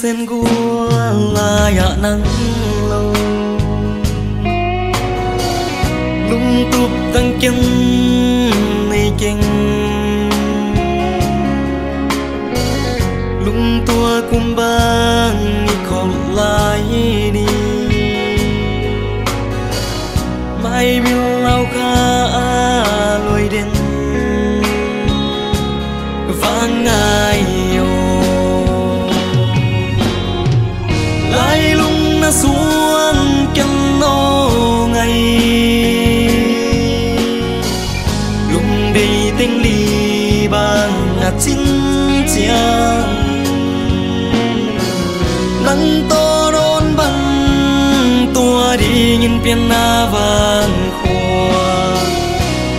sen gua là ya nắng lâu lung tup tăng chân này chênh lung tua cùng bang không lại đi mai biêu lao kha lôi đen vang ai lại lung na xuống chân nó ngày lung đi tiếng ly bằng ngạt chín chiang nắng to đón bằng tua đi nhìn biển na vàng khoa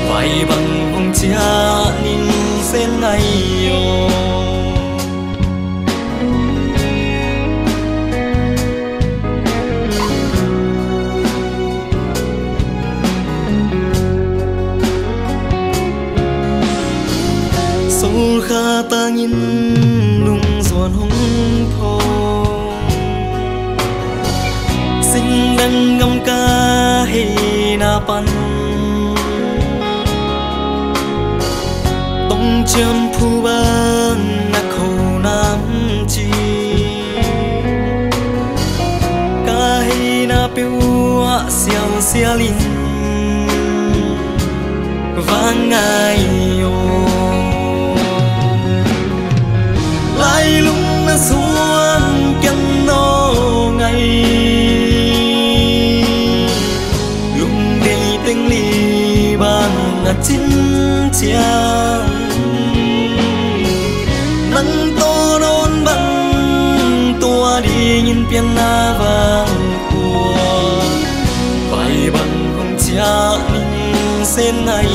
vai bằng hồng chia nhìn sen ngày kha ta nhìn lung giòn hung thô sinh đang ngâm ca hi na pan tông châm phu bang na khâu nam chi ca hi na piu xiao xia lin vang ai lại lung na xuống chân nó ngày lung đi tiếng ly bằng ngạt chín chiang nắng to đón bằng tua đi nhìn biển na vàng cua vai bằng hồng chia ninh sen này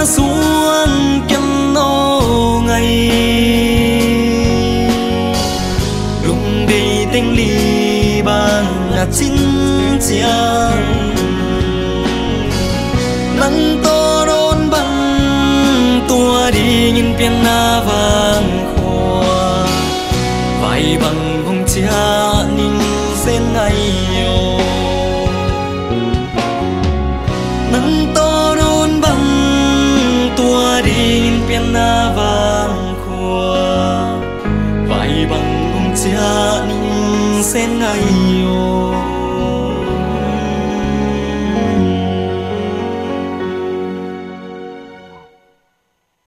xuống chân nó ngày lung đi tiếng ly bằng ngạt chín chiang nắng to đón bằng tua đi nhìn biển na vàng khoa vai bằng hồng chia nhìn sen ngày nắng to đón bằng tua đi biển na vàng khoa vai bằng hồng chia ninh sen ngày